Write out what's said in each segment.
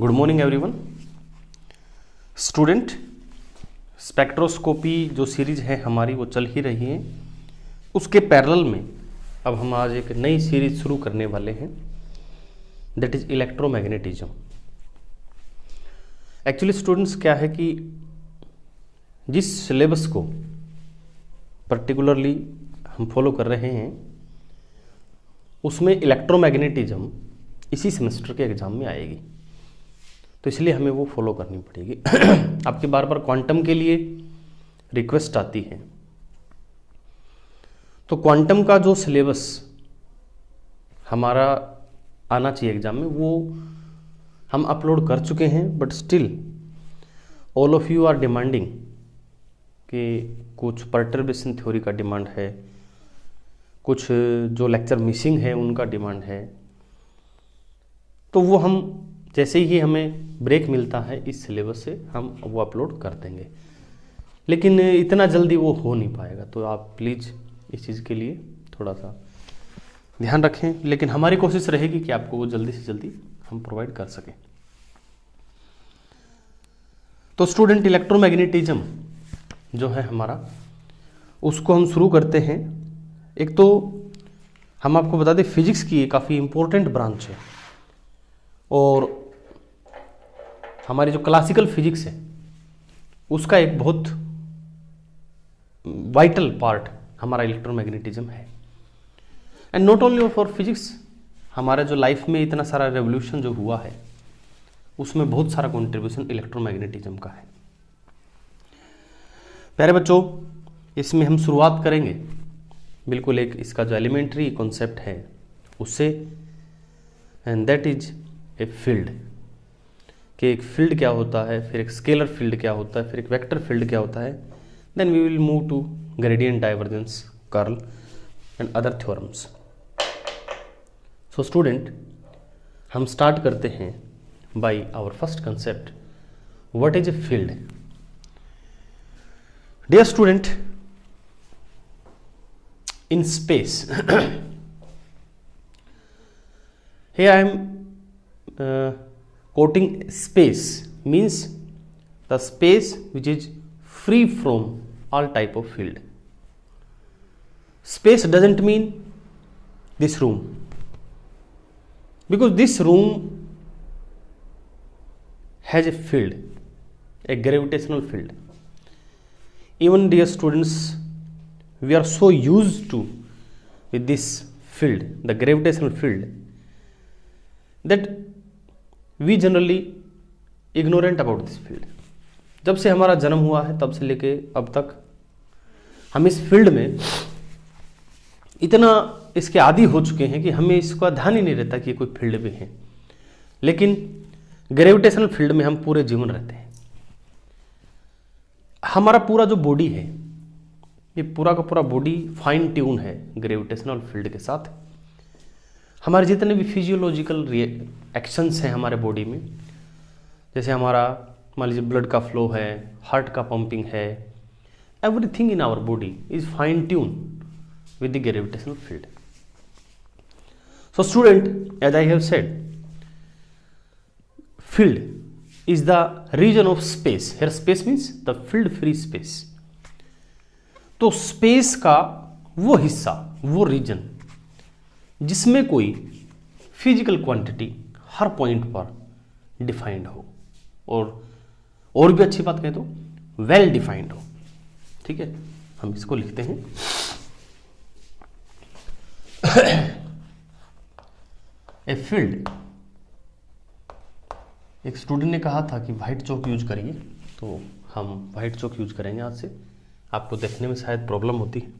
Good morning everyone. Student, spectroscopy जो series है हमारी वो चल ही रही है। उसके पैरेलल में अब हम आज एक नई सीरीज शुरू करने वाले हैं, that is electromagnetism. Actually students क्या है कि जिस सिलेबस को पर्टिकुलरली हम फॉलो कर रहे हैं उसमें इलेक्ट्रोमैग्नेटिज्म इसी सेमेस्टर के एग्जाम में आएगी, तो इसलिए हमें वो फॉलो करनी पड़ेगी। आपके बार बार क्वांटम के लिए रिक्वेस्ट आती है, तो क्वांटम का जो सिलेबस हमारा आना चाहिए एग्जाम में वो हम अपलोड कर चुके हैं, but still all of you are demanding कि कुछ परटर्बेशन थ्योरी का डिमांड है, कुछ जो लेक्चर मिसिंग है उनका डिमांड है। तो वो हम जैसे ही हमें ब्रेक मिलता है इस सिलेबस से हम वो अपलोड कर देंगे, लेकिन इतना जल्दी वो हो नहीं पाएगा, तो आप प्लीज़ इस चीज़ के लिए थोड़ा सा ध्यान रखें। लेकिन हमारी कोशिश रहेगी कि आपको वो जल्दी से जल्दी हम प्रोवाइड कर सकें। तो स्टूडेंट, इलेक्ट्रोमैग्नेटिज्म जो है हमारा, उसको हम शुरू करते हैं। एक तो हम आपको बता दें फिजिक्स की काफ़ी इम्पोर्टेंट ब्रांच है, और हमारी जो क्लासिकल फिजिक्स है उसका एक बहुत वाइटल पार्ट हमारा इलेक्ट्रोमैग्नेटिज्म है। And not only for physics, हमारा जो लाइफ में इतना सारा रेवोल्यूशन जो हुआ है उसमें बहुत सारा कंट्रीब्यूशन इलेक्ट्रोमैग्नेटिज्म का है। प्यारे बच्चों, इसमें हम शुरुआत करेंगे बिल्कुल एक इसका जो एलिमेंट्री कॉन्सेप्ट है उससे, and that is a field, कि एक फील्ड क्या होता है, फिर एक स्केलर फील्ड क्या होता है, फिर एक वेक्टर फील्ड क्या होता है। Then we will move to gradient, divergence, curl and other theorems. So student, हम स्टार्ट करते हैं by our first concept, what is a field. Dear student, in space here I am quoting space, means the space which is free from all type of field. Space doesn't mean this room, because this room has a field, a gravitational field. Even dear students, we are so used to with this field, the gravitational field, that we generally ignorant about this field. जब से हमारा जन्म हुआ है तब से लेके अब तक हम इस फील्ड में इतना इसके आदी हो चुके हैं कि हमें इसका ध्यान ही नहीं रहता कि कोई फील्ड भी है। लेकिन ग्रेविटेशनल फील्ड में हम पूरे जीवन रहते हैं। हमारा पूरा जो बॉडी है, ये पूरा का पूरा बॉडी फाइन ट्यून है ग्रेविटेशनल फील्ड के साथ। हमारे जितने भी फिजियोलॉजिकल एक्शंस हैं हमारे बॉडी में, जैसे हमारा मान लीजिए ब्लड का फ्लो है, हार्ट का पंपिंग है, everything in our body is fine tune with the gravitational field. So student, as I have said, field is the region of space. Here space means the field free space. तो space का वो हिस्सा, वो region जिसमें कोई physical quantity हर point पर defined हो, और भी अच्छी बात कहें तो वेल डिफाइंड हो। ठीक है, हम इसको लिखते हैं ए फील्ड। एक स्टूडेंट ने कहा था कि व्हाइट चौक यूज करिए, तो हम व्हाइट चौक यूज करेंगे आज से। आपको देखने में शायद प्रॉब्लम होती है।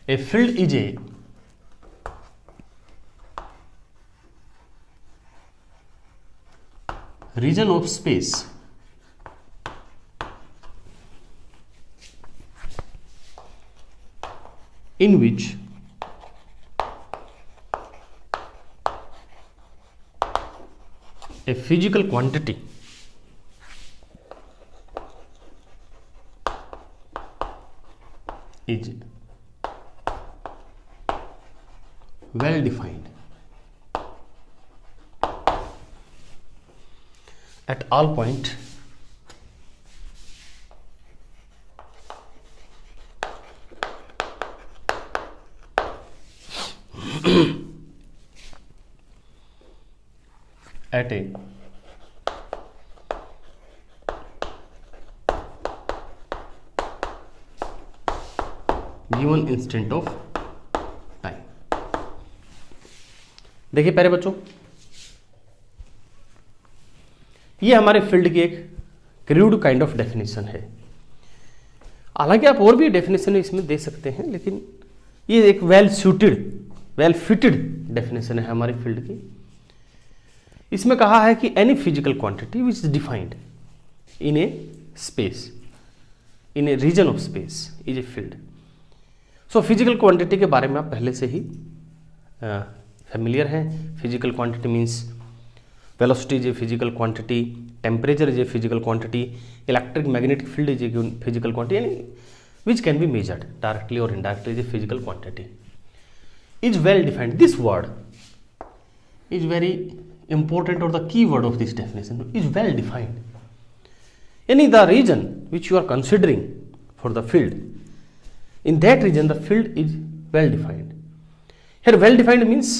A field is A region of space in which a physical quantity is well defined. at all point at a given instant of time। देखिए प्यारे बच्चों, ये हमारे फील्ड की एक क्रूड काइंड ऑफ डेफिनेशन है। हालांकि आप और भी डेफिनेशन इसमें दे सकते हैं, लेकिन ये एक वेल फिटेड डेफिनेशन है हमारे फील्ड की। इसमें कहा है कि any physical quantity which is defined in a space, in a region of space is a field. So physical quantity के बारे में आप पहले से ही फेमिलियर हैं। Physical quantity means velocity is a physical quantity, temperature is a physical quantity, electric magnetic field is a physical quantity, यानी which can be measured directly और indirectly is a physical quantity, is well defined. This word is very important, or the key word of this definition is well defined, yani the region which you are considering for the field, in that region the field is well defined. Here well defined means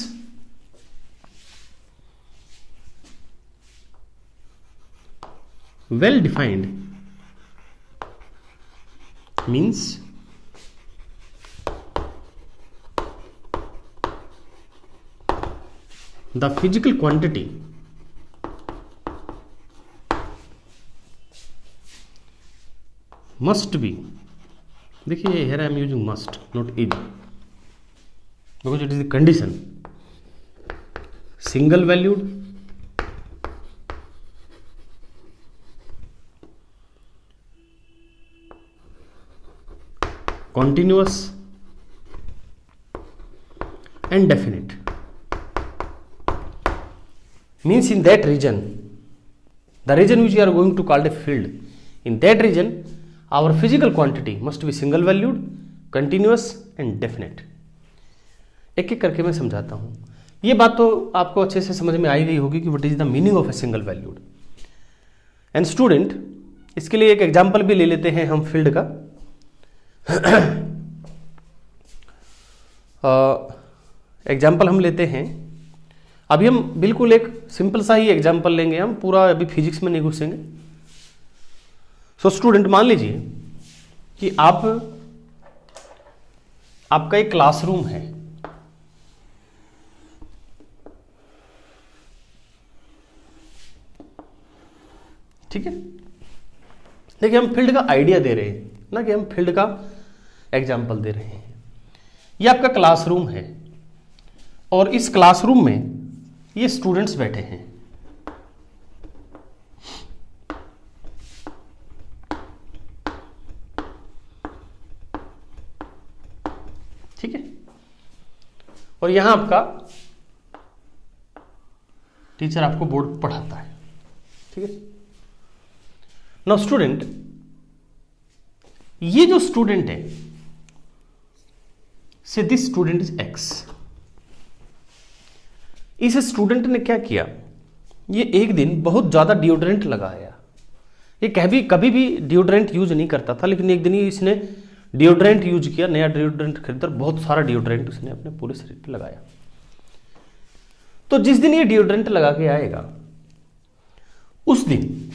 the physical quantity must be, देखिए here I am using must not is, because it is the condition, single valued, continuous and definite। means in that region, the region which we are going to call a field, in that region our physical quantity must be single valued, continuous and definite। एक एक करके मैं समझाता हूँ। ये बात तो आपको अच्छे से समझ में आई गई होगी कि what is the meaning of a single valued. And student, इसके लिए एक एग्जाम्पल भी ले लेते हैं हम फील्ड का। एग्जाम्पल हम लेते हैं, अभी हम बिल्कुल एक सिंपल सा ही एग्जाम्पल लेंगे, हम पूरा अभी फिजिक्स में नहीं घुसेंगे। सो स्टूडेंट, मान लीजिए कि आपका एक क्लासरूम है, ठीक है। देखिए हम फील्ड का आइडिया दे रहे हैं ना, कि हम फील्ड का एग्जाम्पल दे रहे हैं। ये आपका क्लासरूम है और इस क्लासरूम में ये स्टूडेंट्स बैठे हैं, ठीक है। और यहां आपका टीचर आपको बोर्ड पढ़ाता है, ठीक है। नाउ स्टूडेंट, ये जो स्टूडेंट है, से दिस स्टूडेंट इज एक्स। इस स्टूडेंट ने क्या किया, ये एक दिन बहुत ज्यादा डिओड्रेंट लगाया। ये कभी भी डिओड्रेंट यूज नहीं करता था, लेकिन एक दिन ही इसने डिओड्रेंट यूज किया, नया डिओड्रेंट खरीदा, बहुत सारा डिओड्रेंट उसने अपने पूरे शरीर पे लगाया। तो जिस दिन ये डिओड्रेंट लगा के आएगा, उस दिन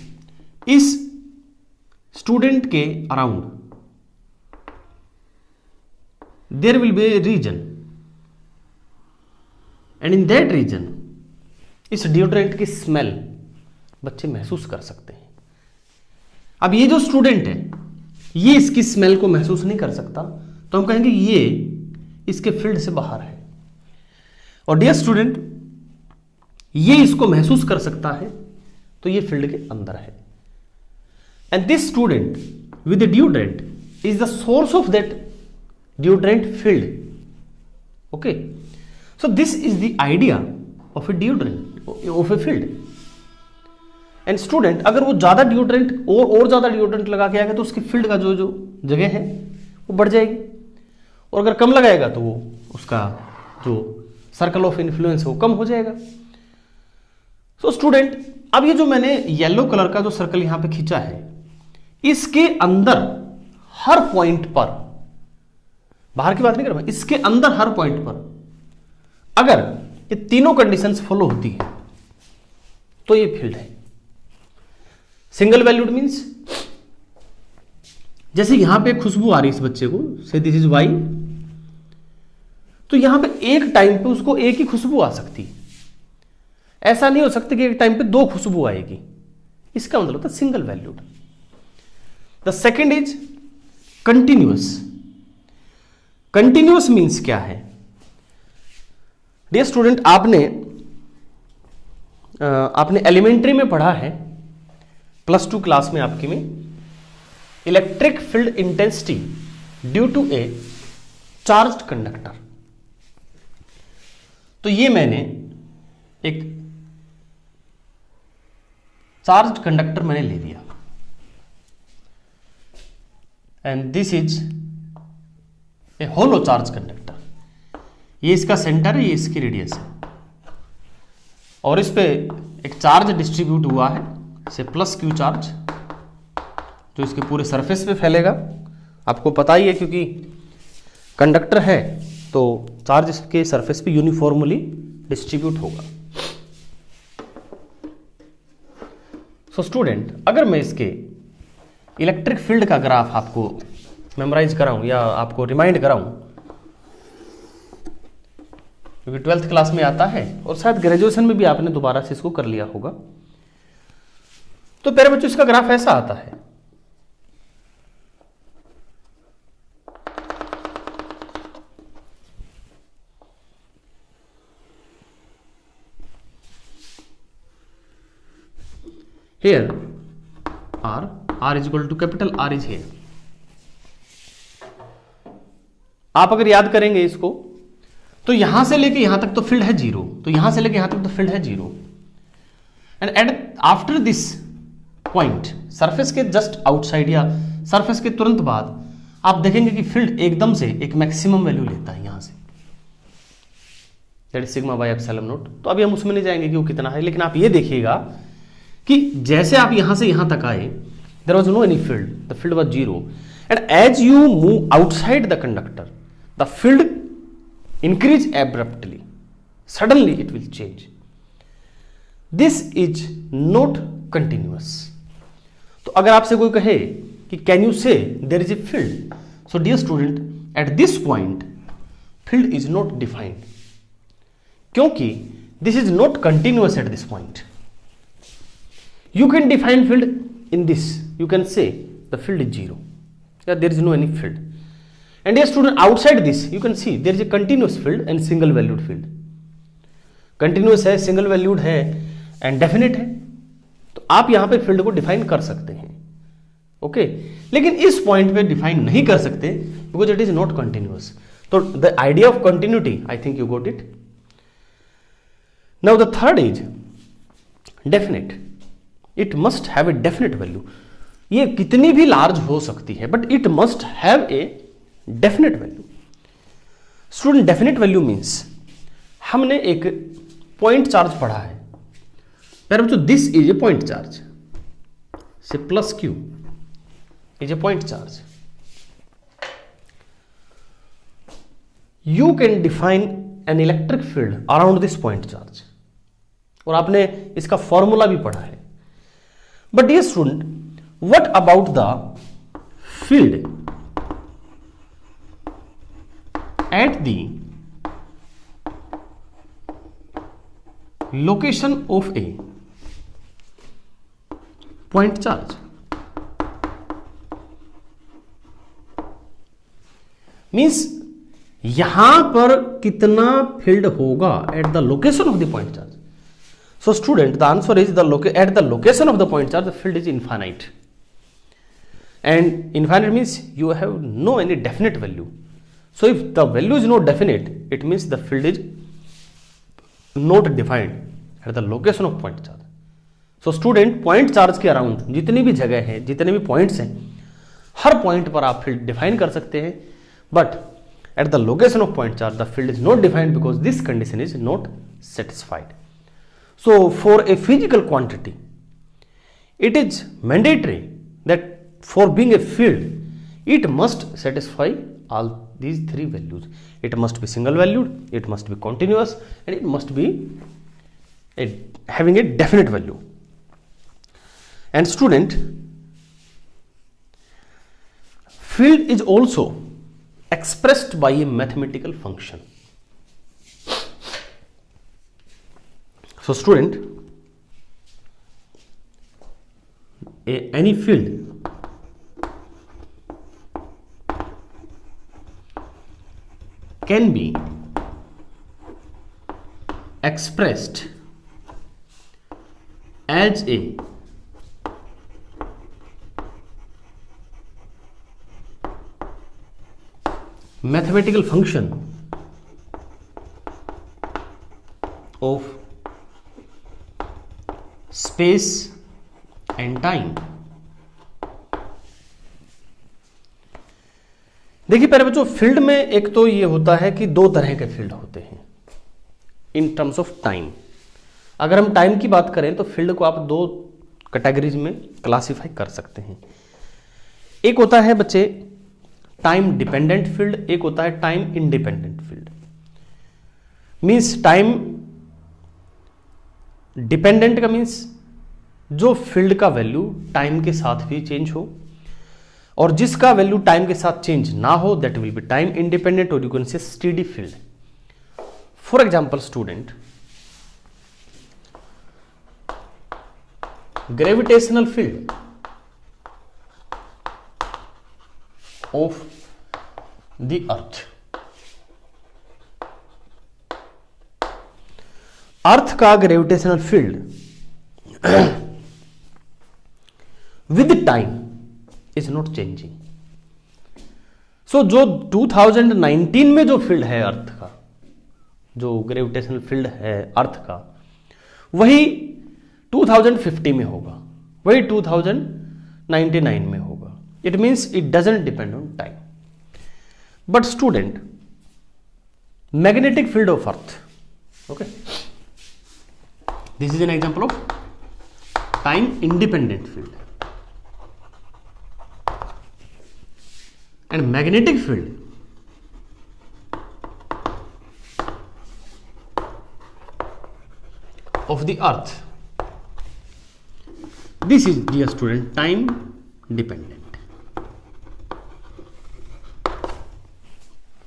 इस स्टूडेंट के around there will be a region, and in that region इस डिओड्रेंट की स्मेल बच्चे महसूस कर सकते हैं। अब ये जो स्टूडेंट है, ये इसकी स्मेल को महसूस नहीं कर सकता, तो हम कहेंगे ये इसके फील्ड से बाहर है। और डियर स्टूडेंट, ये इसको महसूस कर सकता है, तो ये फील्ड के अंदर है। And this student with the deodorant is the source of that deodorant filled, okay, so this is the idea of a deodorant, of a filled। And student, अगर वो ज्यादा डिओड्रेंट और ज्यादा डिओड्रेंट लगा के आएगा, तो उसकी फील्ड का जो जगह है वो बढ़ जाएगी, और अगर कम लगाएगा तो वो उसका जो सर्कल ऑफ इन्फ्लुएंस है वो कम हो जाएगा। सो स्टूडेंट, अब ये जो मैंने येलो कलर का जो सर्कल यहां पे खींचा है, इसके अंदर हर पॉइंट पर, बाहर की बात नहीं कर रहा मैं, इसके अंदर हर पॉइंट पर अगर ये तीनों कंडीशंस फॉलो होती है तो ये फील्ड है। सिंगल वैल्यूड मींस जैसे यहां पे खुशबू आ रही है इस बच्चे को, से दिस इज वाई, तो यहां पे एक टाइम पे उसको एक ही खुशबू आ सकती है। ऐसा नहीं हो सकता कि एक टाइम पे दो खुशबू आएगी, इसका मतलब होता है single valued. The second is continuous. Continuous means क्या है? डियर स्टूडेंट, आपने एलिमेंट्री में पढ़ा है, +2 क्लास में आपकी में, electric field intensity due to a charged conductor. तो ये मैंने एक चार्ज्ड कंडक्टर मैंने ले लिया and this is a hollow charge conductor. ये इसका सेंटर है, ये इसकी रेडियस है, और इस पे एक चार्ज डिस्ट्रीब्यूट हुआ है, से +q चार्ज, जो इसके पूरे सरफेस पे फैलेगा। आपको पता ही है क्योंकि कंडक्टर है तो चार्ज इसके सरफेस पे यूनिफॉर्मली डिस्ट्रीब्यूट होगा। सो स्टूडेंट, अगर मैं इसके इलेक्ट्रिक फील्ड का ग्राफ आपको मेमोराइज कराऊं या आपको रिमाइंड कराऊं, क्योंकि 12th क्लास में आता है और शायद ग्रेजुएशन में भी आपने दोबारा से इसको कर लिया होगा, तो प्यारे बच्चों इसका ग्राफ ऐसा आता है। Here R is equal to capital R is here। आप अगर याद करेंगे इसको तो यहां से लेके यहां तक तो फील्ड है 0, तो यहां से लेके यहां तक तो फील्ड है 0, and at after this point, surface के जस्ट आउटसाइड या सरफेस के तुरंत बाद आप देखेंगे कि फील्ड एकदम से एक मैक्सिमम वैल्यू लेता है यहां से, that is sigma by epsilon not. तो अभी हम उसमें नहीं जाएंगे कि वो कितना है, लेकिन आप ये देखिएगा कि जैसे आप यहां से यहां तक आए, there was no any field, the field was 0, and as you move outside the conductor the field increase abruptly, suddenly it will change. This is not continuous। तो अगर आपसे कोई कहे कि can you say there is a field, so dear student, at this point field is not defined, क्योंकि this is not continuous at this point। You can define field in this, you can say the field is 0, yeah, there is no any field, and dear student, outside this you can see there is a continuous field and single valued field। continuous है, single valued है and definite है, तो आप यहां पे field को define कर सकते हैं, ओके। लेकिन इस पॉइंट पे डिफाइन नहीं कर सकते because it is not continuous. तो the idea of continuity, I think you got it. Now the third is definite. It must have a definite value. ये कितनी भी लार्ज हो सकती है but it must have a definite value. Student, definite value means हमने एक point charge पढ़ा है, प्यारे बच्चों, this is a point charge, say +q is a point charge. You can define N electric field around this point charge, और आपने इसका formula भी पढ़ा है। But dear student, what about the field at the location of a point charge? Means यहां पर कितना field होगा at the location of the point charge. So student, the answer is at the location of the point charge the field is infinite, and infinite means you have no any definite value. So if the value is not definite, it means the field is not defined at the location of point charge. So student, point charge के around जितनी भी जगह है, जितने भी points हैं, हर point पर आप फील्ड डिफाइन कर सकते हैं, but at the location of point charge the field is not defined because this condition is not satisfied. So for a physical quantity, it is mandatory that for being a field, it must satisfy all these three values. It must be single valued, it must be continuous, and it must be having a definite value. And student, field is also expressed by a mathematical function. So student, any field can be expressed as a mathematical function of space and time. देखिए पहले बच्चों, field में एक तो ये होता है कि दो तरह के फील्ड होते हैं इन टर्म्स ऑफ टाइम। अगर हम टाइम की बात करें तो फील्ड को आप दो कैटेगरीज में क्लासिफाई कर सकते हैं। एक होता है बच्चे टाइम डिपेंडेंट फील्ड, एक होता है time independent field. Means time dependent का मींस जो फील्ड का वैल्यू टाइम के साथ भी चेंज हो, और जिसका वैल्यू टाइम के साथ चेंज ना हो, that will be time independent, और you can say steady field. For example student, gravitational field of the earth. Earth का gravitational field with time is not changing. So जो 2019 में जो फील्ड है अर्थ का, जो ग्रेविटेशनल फील्ड है अर्थ का, वही 2050 में होगा, वही 2099 में होगा। It means it doesn't depend on time. But student, magnetic field of earth, okay, this is an example of time independent field. And magnetic field of the earth, this is, dear student, time dependent।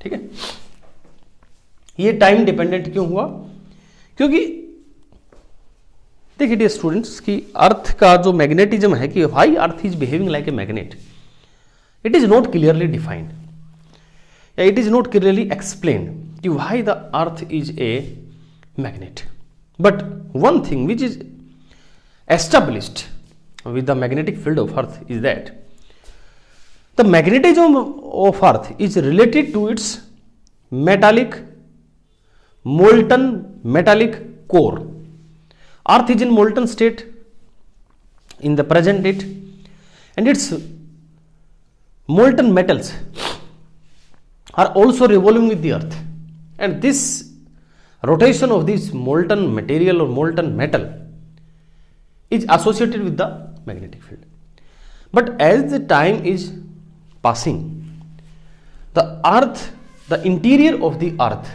ठीक है, ये time dependent क्यों हुआ? क्योंकि देखिए dear students कि अर्थ का जो मैग्नेटिज्म है कि why earth is behaving like a magnet, it is not clearly defined, it is not clearly explained why the earth is a magnet. But one thing which is established with the magnetic field of earth is that the magnetism of earth is related to its metallic, molten metallic core. Earth is in molten state in the present date, and its molten metals are also revolving with the earth, and this rotation of this molten material or molten metal is associated with the magnetic field. But as the time is passing, the earth, the interior of the earth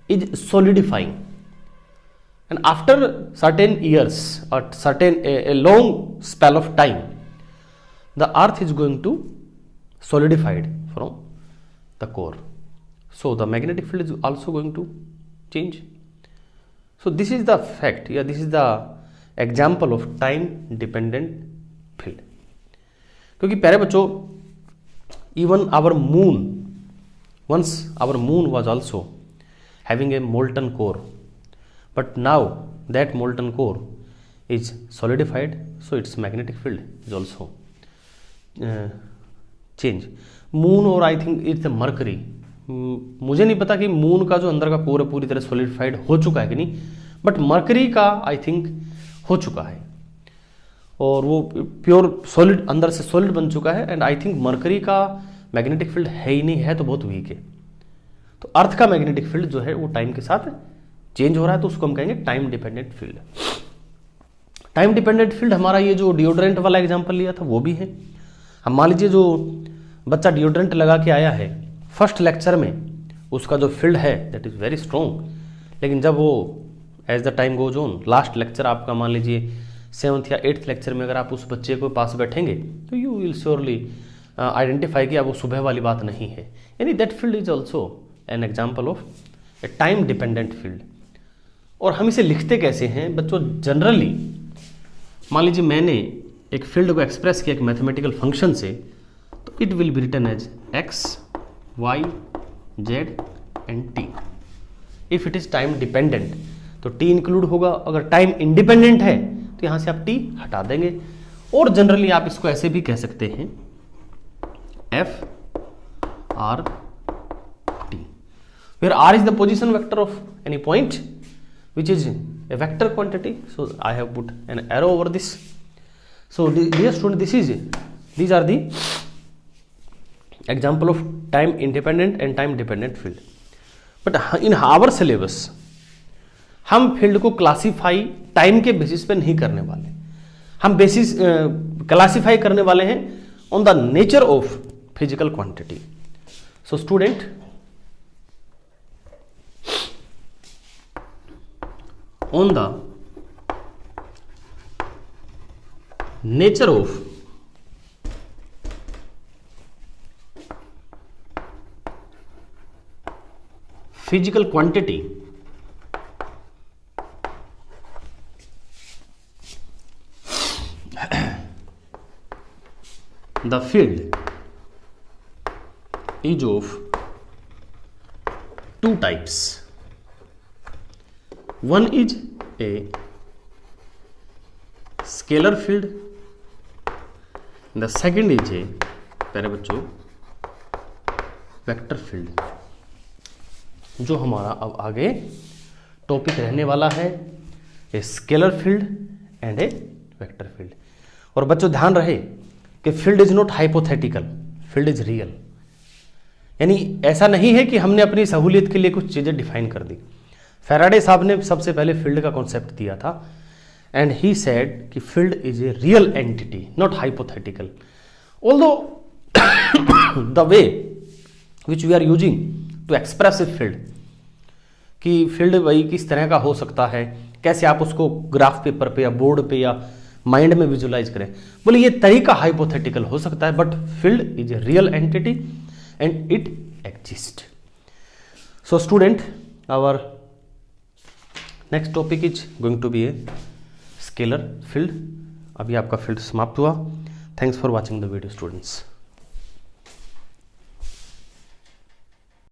is solidifying, and after certain years or certain a long spell of time, the earth is going to solidified from the core. So the magnetic field is also going to change. So this is the fact, yeah, this is the example of time dependent field. क्योंकि प्यारे बच्चों, even our moon, once our moon was also having a molten core, but now that molten core is solidified, so its magnetic field is also change. Moon और I think it's mercury, मुझे नहीं पता कि moon का जो अंदर का core है पूरी तरह सॉलिडिफाइड हो चुका है कि नहीं, बट मरकरी का आई थिंक हो चुका है, और वो प्योर सॉलिड अंदर से सॉलिड बन चुका है। एंड आई थिंक मरकरी का मैग्नेटिक फील्ड है ही नहीं, है तो बहुत वीक है। तो अर्थ का मैग्नेटिक फील्ड जो है वो टाइम के साथ चेंज हो रहा है तो उसको हम कहेंगे time dependent field. Time dependent field हमारा ये जो डिओड्रेंट वाला एग्जांपल लिया था वो भी है। हम मान लीजिए जो बच्चा डिओड्रेंट लगा के आया है फर्स्ट लेक्चर में, उसका जो फील्ड है दैट इज़ वेरी स्ट्रॉन्ग, लेकिन जब वो as the time goes on, last lecture आपका मान लीजिए 7th या 8th लेक्चर में अगर आप उस बच्चे को पास बैठेंगे तो यू विल श्योरली आइडेंटिफाई कि अब वो सुबह वाली बात नहीं है। यानी that field is also an example of A time dependent field. और हम इसे लिखते कैसे हैं बच्चों? जनरली मान लीजिए मैंने एक फील्ड को एक्सप्रेस किया एक मैथमेटिकल फंक्शन से, तो it will be written as x, y, z and t। If it is time dependent तो t इंक्लूड होगा, अगर टाइम इंडिपेंडेंट है तो यहां से आप t हटा देंगे। और जनरली आप इसको ऐसे भी कह सकते हैं f r t, where r is the position vector of any point which is a vector quantity. So I have put an arrow over this. So dear student, these are the example of time independent and time dependent field. But in our syllabus हम field को classify time के basis पे नहीं करने वाले, हम basis classify करने वाले हैं on the nature of physical quantity. So student, on the nature of physical quantity, the field is of two types. One is a scalar field, the second is a प्यारे बच्चों vector field, जो हमारा अब आगे topic रहने वाला है, ए scalar field and A vector field. और बच्चों ध्यान रहे कि field is not hypothetical, field is real. यानी ऐसा नहीं है कि हमने अपनी सहूलियत के लिए कुछ चीजें डिफाइन कर दी। फैराडे साहब ने सबसे पहले फील्ड का कॉन्सेप्ट दिया था एंड ही सेड कि field is a real entity not hypothetical. Although the way which we are using to express a field, कि फील्ड भाई किस तरह का हो सकता है, कैसे आप उसको ग्राफ पेपर पे या बोर्ड पे या माइंड में विजुलाइज करें, बोले ये तरीका हाइपोथेटिकल हो सकता है, but field is a real entity and it exist. So student, our next topic is going to be a scalar field. अभी आपका फील्ड समाप्त हुआ। Thanks for watching the video students.